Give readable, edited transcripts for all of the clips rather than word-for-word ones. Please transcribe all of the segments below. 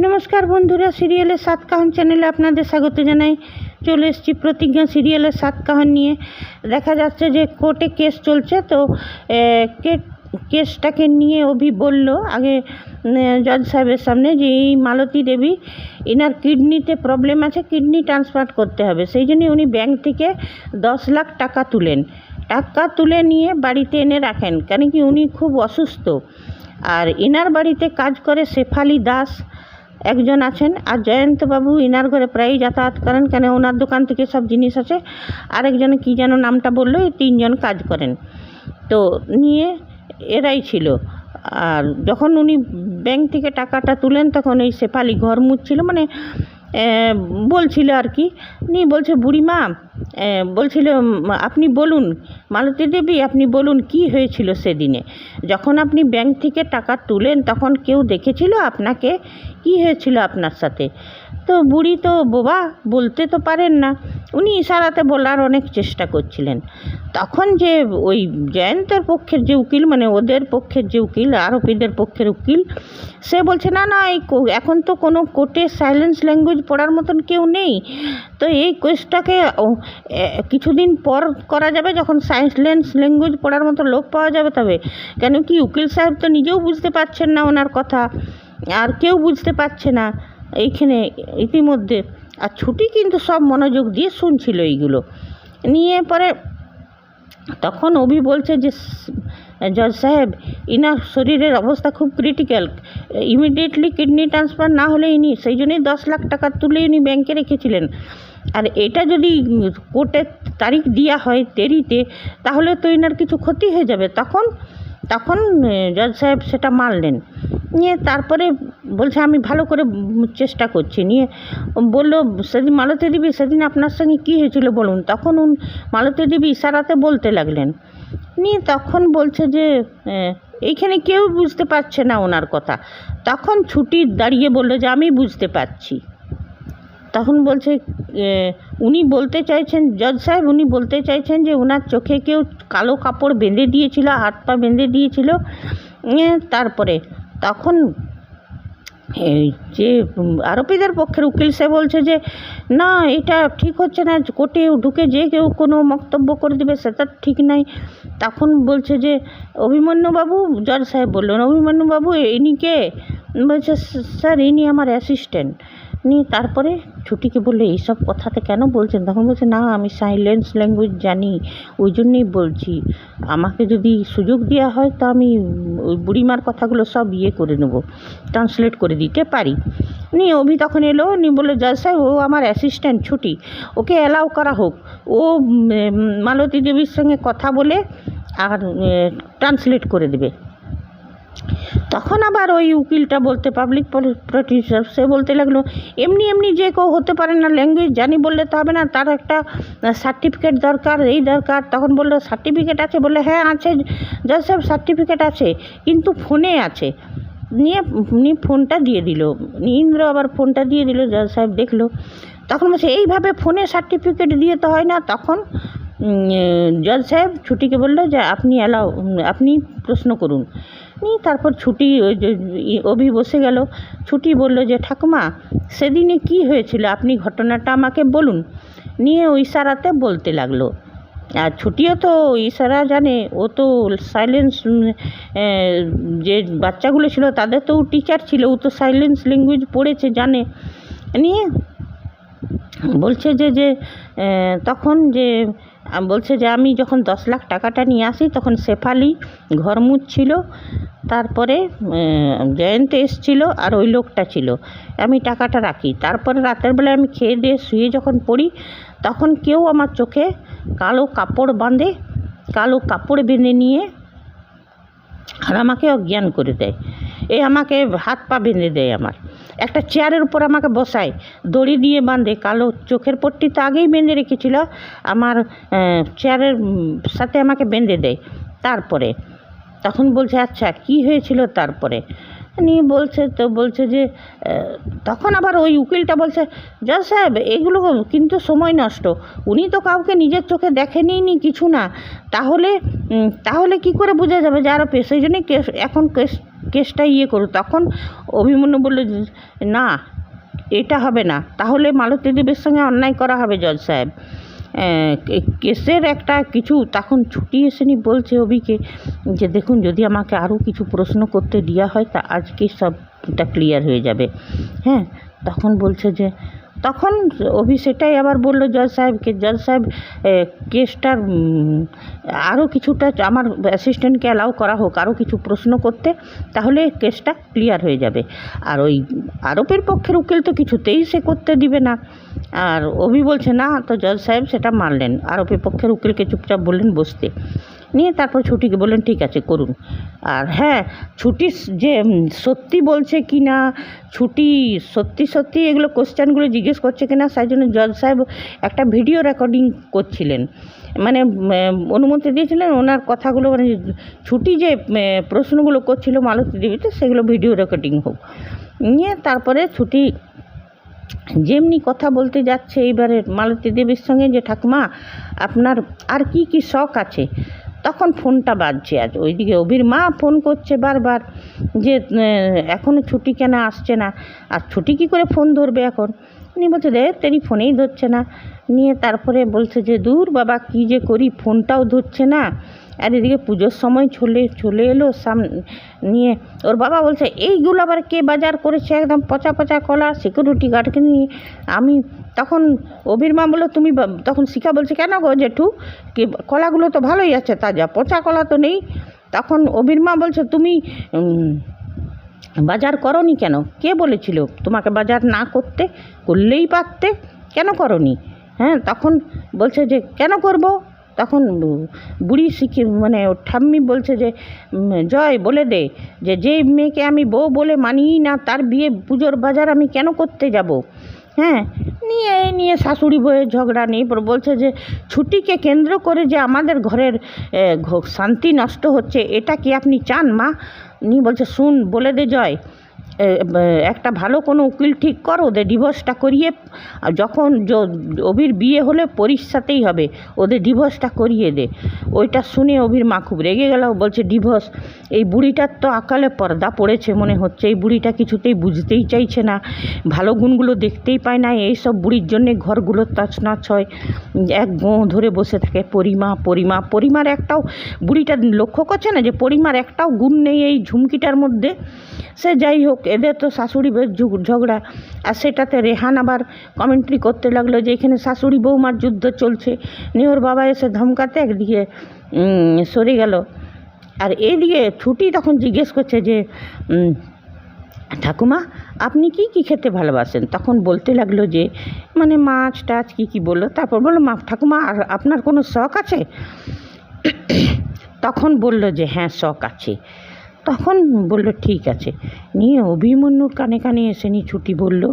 নমস্কার বন্ধুরা, সিরিয়ালের 7 কাহন চ্যানেলে আপনাদের স্বাগত জানাই। চলে এসেছি প্রতিজ্ঞা সিরিয়ালের 7 কাহন নিয়ে। দেখা যাচ্ছে যে কোর্টে কেস চলছে, তো কেসটাকে নিয়ে অভি বলল আগে জজ সাহেবের সামনে যে এই মালতী দেবী এনার কিডনিতে প্রবলেম আছে, কিডনি ট্রান্সফার করতে হবে। সেই জন্য উনি ব্যাংক থেকে 10 লাখ টাকা তুলে নিয়ে বাড়িতে এনে রাখেন, কেন কি উনি খুব অসুস্থ। আর এনার বাড়িতে কাজ করে শেফালি দাস একজন আছেন, আর জয়ন্তবাবু এনার ঘরে প্রায়ই যাতায়াত করেন, কেন ওনার দোকান থেকে সব জিনিস আছে। আরেকজন কি যেন নামটা বললো, এই 3 জন কাজ করেন। তো নিয়ে এরাই ছিল। আর যখন উনি ব্যাংক থেকে টাকাটা তুলেন তখন এই শেফালি ঘর মুছছিল, মানে বলছিল আর কি। নিয়ে বলছে, বুড়িমা বলছিল, আপনি বলুন মালতী দেবী, আপনি বলুন কি হয়েছিল সেদিনে যখন আপনি ব্যাংক থেকে টাকা তুলেন, তখন কেউ দেখেছিল আপনাকে? কি হয়েছিল আপনার সাথে? তো বুড়ি তো বোবা, বলতে তো পারেন না। উনি ইশারাতে বলার অনেক চেষ্টা করছিলেন। তখন যে ওই জয়ন্তের পক্ষের যে উকিল, মানে ওদের পক্ষের যে উকিল, আরোপীদের পক্ষের উকিল, সে বলছে না না, এখন তো কোনো কোর্টে সাইলেন্স ল্যাঙ্গুয়েজ পড়ার মতন কেউ নেই, তো এই কেসটাকে কিছুদিন পর করা যাবে, যখন সাইলেন্স ল্যাঙ্গুয়েজ পড়ার মতো লোক পাওয়া যাবে তবে। কেন কি উকিল সাহেব তো নিজেও বুঝতে পারছেন না ওনার কথা, আর কেউ বুঝতে পারছে না এইখানে ইতিমধ্যে। আর ছুটি কিন্তু সব মনোযোগ দিয়ে শুনছিল এইগুলো নিয়ে। পরে তখন অভি বলছে যে জজ সাহেব, ইনার শরীরের অবস্থা খুব ক্রিটিক্যাল, ইমিডিয়েটলি কিডনি ট্রান্সফার না হলে ইনি, সেই জন্যই 10 লাখ টাকা তুলে উনি ব্যাংকে রেখেছিলেন। আর এটা যদি কোর্টে তারিখ দেওয়া হয় দেরিতে, তাহলে তো ইনার কিছু ক্ষতি হয়ে যাবে। তখন জজ সাহেব সেটা মানলেন। নিয়ে তারপরে বলছে আমি ভালো করে চেষ্টা করছি। নিয়ে বলল, সেদিন মালতী দেবী, সেদিন আপনার সঙ্গে কী হয়েছিল বলুন। তখন মালতী দেবী ইশারাতে বলতে লাগলেন। নিয়ে তখন বলছে যে এইখানে কেউ বুঝতে পারছে না ওনার কথা। তখন ছুটি দাঁড়িয়ে বলল যে আমি বুঝতে পারছি। তখন বলছে উনি বলতে চাইছেন, জজ সাহেব উনি বলতে চাইছেন যে ওনার চোখে কেউ কালো কাপড় বেঁধে দিয়েছিল, হাত পা বেঁধে দিয়েছিল। তারপরে তখন এই যে আরোপীদের পক্ষের উকিল সে বলছে যে না, এটা ঠিক হচ্ছে না, কোর্টে ঢুকে যে কেউ কোনো বক্তব্য করে দেবে সেটা ঠিক নাই। তখন বলছে যে অভিমন্যুবাবু, জজ সাহেব বললেন, অভিমন্যুবাবু ইনি কে? বলছে স্যার ইনি আমার অ্যাসিস্ট্যান্ট। নিয়ে তারপরে ছুটিকে বললে এইসব কথাতে কেন বলছেন? তখন বলছে না, আমি সাইলেন্স ল্যাঙ্গুয়েজ জানি, ওই জন্যই বলছি। আমাকে যদি সুযোগ দেওয়া হয় তো আমি ওই বুড়িমার কথাগুলো সব করে নেব, ট্রান্সলেট করে দিতে পারি। নিয়ে অভি তখন এলো, নিয়ে বললো জজ সাহেব ও আমার অ্যাসিস্ট্যান্ট ছুটি, ওকে অ্যালাউ করা হোক, ও মালতী দেবীর সঙ্গে কথা বলে আর ট্রান্সলেট করে দেবে। তখন আবার ওই উকিলটা বলতে, পাবলিক প্রসিকিউটর, সে বলতে লাগলো এমনি যে কেউ হতে পারে না, ল্যাঙ্গুয়েজ জানি বললে তো হবে না, তার একটা সার্টিফিকেট দরকার, এই দরকার। তখন বললো সার্টিফিকেট আছে? বললে হ্যাঁ আছে জজ সাহেব, সার্টিফিকেট আছে, কিন্তু ফোনে আছে। নিয়ে ফোনটা দিয়ে দিল, ইন্দ্র আবার ফোনটা দিয়ে দিল, জজ সাহেব দেখলো। তখন বলছে এইভাবে ফোনে সার্টিফিকেট দিয়ে তো হয় না। তখন জজ সাহেব ছুটিকে বললো যে আপনি প্রশ্ন করুন। নিয়ে তারপর ছুটি অভি বসে গেল। ছুটি বলল যে ঠাকুমা, সেদিনে কি হয়েছিল আপনি ঘটনাটা আমাকে বলুন। নিয়ে ওই ইশারাতে বলতে লাগলো। আর ছুটিও তো ইশারা জানে, ও তো সাইলেন্স, যে বাচ্চাগুলো ছিল তাদের তো টিচার ছিল, ও তো সাইলেন্স ল্যাঙ্গুয়েজ পড়েছে, জানে। নিয়ে বলছে যে তখন যে বলছে যে আমি যখন 10 লাখ টাকাটা নিয়ে আসি তখন শেফালি ঘর মুছছিল, তারপরে জয়ন্ত এসেছিল আর ওই লোকটা ছিল, আমি টাকাটা রাখি। তারপরে রাতের বেলায় আমি খেয়ে দিয়ে শুয়ে যখন পড়ি, তখন কেউ আমার চোখে কালো কাপড় বেঁধে নিয়ে আর আমাকে অজ্ঞান করে দেয়। আমাকে হাত পা বেঁধে দেয়, আমার একটা চেয়ারের উপর আমাকে বসায়, দড়ি দিয়ে বাঁধে, কালো চোখের পট্টি তো আগেই বেঁধে রেখেছিল, আমার চেয়ারের সাথে আমাকে বেঁধে দেয়। তারপরে তখন বলছে আচ্ছা কি হয়েছিল তারপরে। নিয়ে বলছে যে তখন আবার ওই উকিলটা বলছে জজ সাহেব এগুলো কিন্তু সময় নষ্ট, উনি তো কাউকে নিজের চোখে দেখেনি কিছু না, তাহলে কি করে বোঝা যাবে যে আরও সেই জন্যই এখন কেসটা ইয়ে করো। তখন অভিমন্যু বলল না, এটা হবে না, তাহলে মালতী দেবীর সঙ্গে অন্যায় করা হবে জজ সাহেব। কেসের একটা কিছু তখন ছুটি এসেনি বলছে অভিকে যে দেখুন, যদি আমাকে আরও কিছু প্রশ্ন করতে দেওয়া হয় তা আজকে সবটা ক্লিয়ার হয়ে যাবে। হ্যাঁ, তখন বলছে যে তখন অভি সেটাই আবার বলল জজ সাহেবকে, জজ সাহেব কেসটার আরও কিছুটা আমার অ্যাসিস্ট্যান্টকে অ্যালাউ করা হোক আরও কিছু প্রশ্ন করতে, তাহলে কেসটা ক্লিয়ার হয়ে যাবে। আর ওই আরোপের পক্ষের উকিল তো কিছুতেই সে করতে দিবে না। আর অভি বলছে না, তো জজ সাহেব সেটা মানলেন, আরোপের পক্ষের উকিলকে চুপচাপ বললেন বসতে। নিয়ে তারপর ছুটিকে বললেন ঠিক আছে করুন। আর হ্যাঁ, ছুটি যে সত্যি বলছে কি না, ছুটি সত্যি সত্যি এগুলো কোশ্চেনগুলো জিজ্ঞেস করছে কি না, সেই জন্য জজ সাহেব একটা ভিডিও রেকর্ডিং করছিলেন, মানে অনুমতি দিয়েছিলেন ওনার কথাগুলো, মানে ছুটি যে প্রশ্নগুলো করছিল মালতী দেবীতে সেগুলো ভিডিও রেকর্ডিং হোক। নিয়ে তারপরে ছুটি যেমনি কথা বলতে যাচ্ছে এইবারে মালতী দেবীর সঙ্গে যে ঠাকুমা আপনার আর কি কি শখ আছে, তখন ফোনটা বাজছে। আজ ওইদিকে অভির মা ফোন করছে বারবার যে এখনও ছুটি কেন আসছে না, আর ছুটি কী করে ফোন ধরবে এখন। উনি বলছে রে তেরি ফোনেই ধরছে না। নিয়ে তারপরে বলছে যে দূর বাবা কী যে করি, ফোনটাও ধরছে না। আর এদিকে পুজোর সময় চলে এলো নিয়ে ওর বাবা বলছে এইগুলো আবার কে বাজার করেছে, একদম পচা পচা কলা, সিকিউরিটি গার্ডকে নিয়ে। আমি তখন অভির মা বললো তুমি, তখন শিখা বলছে কেন গো জেঠু, কি কলাগুলো তো ভালোই আছে তাজা, পচা কলা তো নেই। তখন অভির মা বলছে তুমি বাজার করনি কেন, কে বলেছিল তোমাকে বাজার না করতে, করলেই পারতে, কেন করনি? হ্যাঁ, তখন বলছে যে কেন করব। তখন বুড়ি মানে ঠাম্মি বলছে যে জয় বলে দে যে যেই মেয়েকে আমি বউ বলে মানিই না তার বিয়ে পুজোর বাজার আমি কেন করতে যাব। হ্যাঁ, নিয়ে শাশুড়ি বউয়ের ঝগড়া নেই, বলছে যে ছুটিকে কেন্দ্র করে যে আমাদের ঘরের শান্তি নষ্ট হচ্ছে, এটা কি আপনি চান মা? নিয়ে বলছে শুন বলে দে জয়, একটা ভালো কোনো উকিল ঠিক করো, ওদের ডিভোর্সটা করিয়ে, যখন অভির বিয়ে হলে পরীর সাথেই হবে, ওদের ডিভোর্সটা করিয়ে দে। ওইটা শুনে অভির মা খুব রেগে গেল, বলছে ডিভোর্স, এই বুড়িটার তো আকালে পর্দা পড়েছে মনে হচ্ছে, এই বুড়িটা কিছুতেই বুঝতেই চাইছে না, ভালো গুণগুলো দেখতেই পায় না, এইসব বুড়ির জন্যে ঘরগুলো তছনছ হয়, এক গোঁ ধরে বসে থাকে পরিমার একটাও, বুড়িটা লক্ষ্য করছে না যে পরিমার একটাও গুণ নেই এই ঝুমকিটার মধ্যে। সে যাই হোক, এদের তো শাশুড়ি ঝগড়া, আর সেটাতে রেহান আবার কমেন্ট্রি করতে লাগলো যে এখানে শাশুড়ি বৌমার যুদ্ধ চলছে। নিয়ে ওর বাবা এসে ধমকাতে একদিকে সরে গেল। আর এইদিকে ছুটি তখন জিজ্ঞেস করছে যে ঠাকুমা আপনি কি কি খেতে ভালোবাসেন? তখন বলতে লাগলো যে মানে মাছ টাছ কী বললো, তারপর বললো ঠাকুমা আর আপনার কোনো শখ আছে? তখন বলল যে হ্যাঁ শখ আছে। তখন বলল ঠিক আছে। নিয়ে অভিমন্যুর কানে কানে এসে নিয়ে ছুটি বলল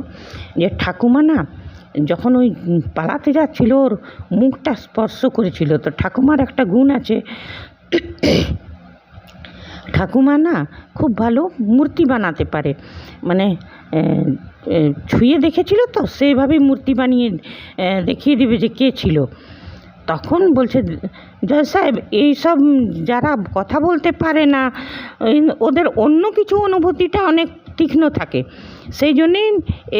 যে ঠাকুমা না যখন ওই পালাতে যাচ্ছিল ওর মুখটা স্পর্শ করেছিল, তো ঠাকুমার একটা গুণ আছে, ঠাকুমা না খুব ভালো মূর্তি বানাতে পারে, মানে ছুঁয়ে দেখেছিল তো সেইভাবেই মূর্তি বানিয়ে দেখিয়ে দেবে যে কে ছিল। তখন বলছে জজ সাহেব এইসব যারা কথা বলতে পারে না ওদের অন্য কিছু অনুভূতিটা অনেক তীক্ষ্ণ থাকে, সেই জন্যেই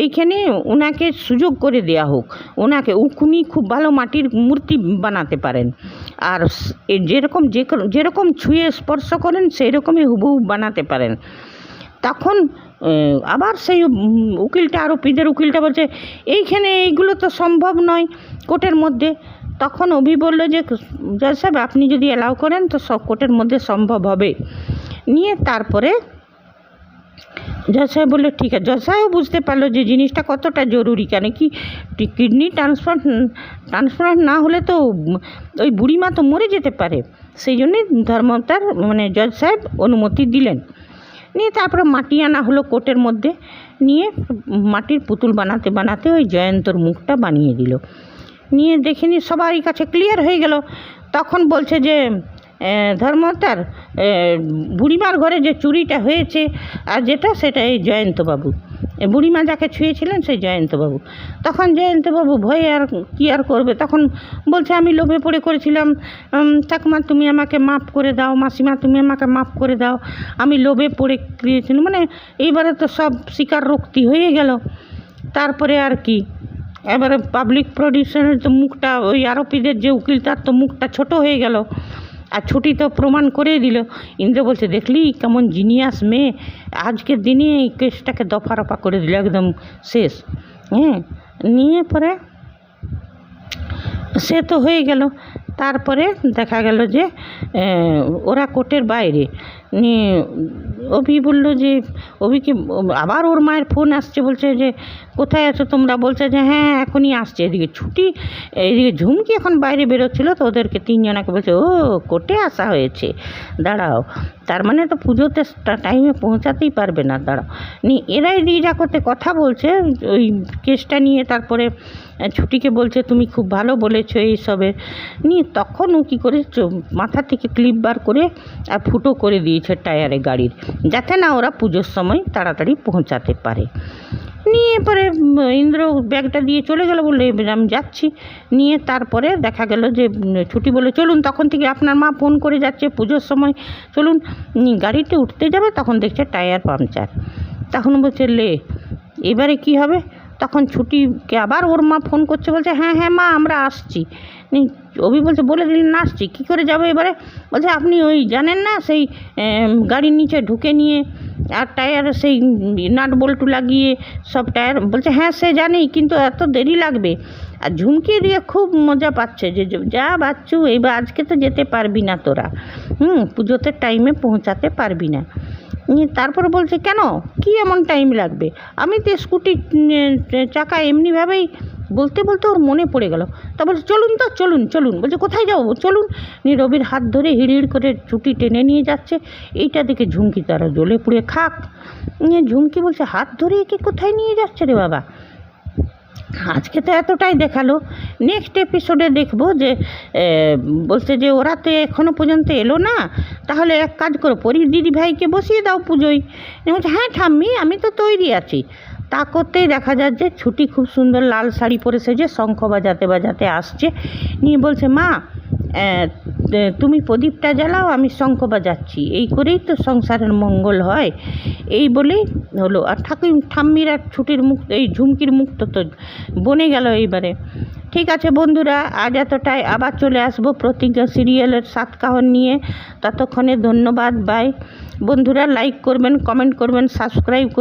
এইখানে ওনাকে সুযোগ করে দেয়া হোক, ওনাকে উনি খুব ভালো মাটির মূর্তি বানাতে পারেন, আর যেরকম ছুঁয়ে স্পর্শ করেন সেই রকমই হুবহু বানাতে পারেন। তখন আবার সেই উকিলটা আরোপীদের উকিলটা বলছে এইখানে এইগুলো তো সম্ভব নয় কোর্টের মধ্যে। তখন অভি বলল যে জজ সাহেব আপনি যদি অ্যালাউ করেন তো সব কোর্টের মধ্যে সম্ভব হবে। নিয়ে তারপরে জজ সাহেব বললো ঠিক আছে। জজ সাহেব বুঝতে পারলো যে জিনিসটা কতটা জরুরি, কেন কি কিডনি ট্রান্সপ্লান্ট না হলে তো ওই বুড়িমা তো মরে যেতে পারে, সেই জন্যই ধর্মতার মানে জজ সাহেব অনুমতি দিলেন। নিয়ে তারপরে মাটি আনা হলো কোর্টের মধ্যে, নিয়ে মাটির পুতুল বানাতে বানাতে ওই জয়ন্তর মুখটা বানিয়ে দিল। নিয়ে দেখে নিয়ে সবারই কাছে ক্লিয়ার হয়ে গেল। তখন বলছে যে ধর্মতার বুড়িমার ঘরে যে চুরিটা হয়েছে আর যেটা সেটা এই জয়ন্তবাবু। বুড়িমা যাকে ছুঁয়েছিলেন সেই জয়ন্তবাবু। তখন জয়ন্তবাবু ভয়ে আর কী আর করবে, তখন বলছে আমি লোভে পড়ে করেছিলাম, ঠাকুমা তুমি আমাকে মাফ করে দাও, মাসিমা তুমি আমাকে মাফ করে দাও, আমি লোভে পড়ে দিয়েছিলাম। মানে এইবারে তো সব স্বীকারোক্তি হয়ে গেল। তারপরে আর কি, এবারে পাবলিক প্রডিউসারের তো মুখটা, ওই আরোপীদের যে উকিল তার তো মুখটা ছোট হয়ে গেল, আর ছুটি তো প্রমাণ করেই দিল। ইন্দ্র বলছে দেখলি কেমন জিনিয়াস মেয়ে, আজকের দিনে এই কেসটাকে দফা রফা করে দিল, একদম শেষ। নিয়ে পরে সে তো হয়ে গেল। তারপরে দেখা গেল যে ওরা কোর্টের বাইরে নিয়ে অভি বললো যে, অভিকে আবার ওর মায়ের ফোন আসছে, বলছে যে কোথায় আছো তোমরা, বলছে যে হ্যাঁ এখনই আসছে। এদিকে ছুটি, এদিকে ঝুমকি এখন বাইরে বেরোচ্ছিলো, তো ওদেরকে তিনজনাকে বলছে ও কোর্টে আসা হয়েছে, দাঁড়াও, তার মানে তো পুজোতে টাইমে পৌঁছাতেই পারবে না, দাঁড়াও। এরাই দিয়ে যা করতে কথা বলছে ওই কেসটা নিয়ে। তারপরে ছুটিকে বলছে তুমি খুব ভালো বলেছো এইসবের নিয়ে। তখন ও কী করে মাথা থেকে ক্লিপ বার করে আর ফুটো করে দিয়েছে টায়ারে গাড়ির, যাতে না ওরা পুজোর সময় তাড়াতাড়ি পৌঁছাতে পারে। নিয়ে পরে ইন্দ্র ব্যাগটা দিয়ে চলে গেল, বললে আমি যাচ্ছি। নিয়ে তারপরে দেখা গেল যে ছুটি বলে চলুন, তখন থেকে আপনার মা ফোন করে যাচ্ছে পুজোর সময় চলুন। গাড়িতে উঠতে যাবে, তখন দেখছে টায়ার পাংচার। তখন বলছে লে এবারে কি হবে। তখন ছুটিকে আবার ওর মা ফোন করছে, বলছে হ্যাঁ হ্যাঁ মা আমরা আসছি। অভি বলছে বলে দিলেন না আসছি, কী করে যাবে এবারে। বলছে আপনি ওই জানেন না সেই গাড়ির নিচে ঢুকে নিয়ে আর টায়ার সেই নাট বল্টু লাগিয়ে সব টায়ার। বলছে হ্যাঁ সে জানি, কিন্তু এত দেরি লাগবে। আর ঝুমকি দিয়ে খুব মজা পাচ্ছে যে যা বাচ্চু এইবার আজকে তো যেতে পারবি না তোরা, পুজোতে টাইমে পৌঁছাতে পারবি না। তারপর বলছে কেন, কি এমন টাইম লাগবে, আমি তো স্কুটির চাকা এমনিভাবেই। বলতে বলতে ওর মনে পড়ে গেল, তা বলছে চলুন তো চলুন চলুন। বলছে কোথায় যাবো, চলুন। রবির হাত ধরে হিড় করে ছুটি টেনে নিয়ে যাচ্ছে। এইটা দেখে ঝুমকি তারা জ্বলে পুড়ে খাক। ঝুমকি বলছে হাত ধরে একে কোথায় নিয়ে যাচ্ছে রে বাবা। আজকে তো এতটাই দেখালো, নেক্সট এপিসোডে দেখবো যে বলছে যে ওরা তো এখনও পর্যন্ত এলো না, তাহলে এক কাজ করো পরি দিদি ভাইকে বসিয়ে দাও পুজোয়। বলছে হ্যাঁ ঠাম্মি আমি তো তৈরি আছি। তা করতেই দেখা যাচ্ছে ছুটি খুব সুন্দর লাল শাড়ি পরে সেজে শঙ্খ বাজাতে বাজাতে আসছে। নিয়ে বলছে মা তুমি প্রদীপটা জ্বালাও, আমি শঙ্খ বাজাচ্ছি, এই করেই তো সংসারের মঙ্গল হয়। এই বলেই হলো। আর ঠাম্মির আর ছুটির মুখ, এই ঝুমকির মুখ তো বনে গেল এইবারে। ঠিক আছে বন্ধুরা, আজ এতটাই, আবার চলে আসবো প্রতিজ্ঞা সিরিয়ালের 7 কাহন নিয়ে। ততক্ষণে ধন্যবাদ, বাই বন্ধুরা। লাইক করবেন, কমেন্ট করবেন, সাবস্ক্রাইব করবেন।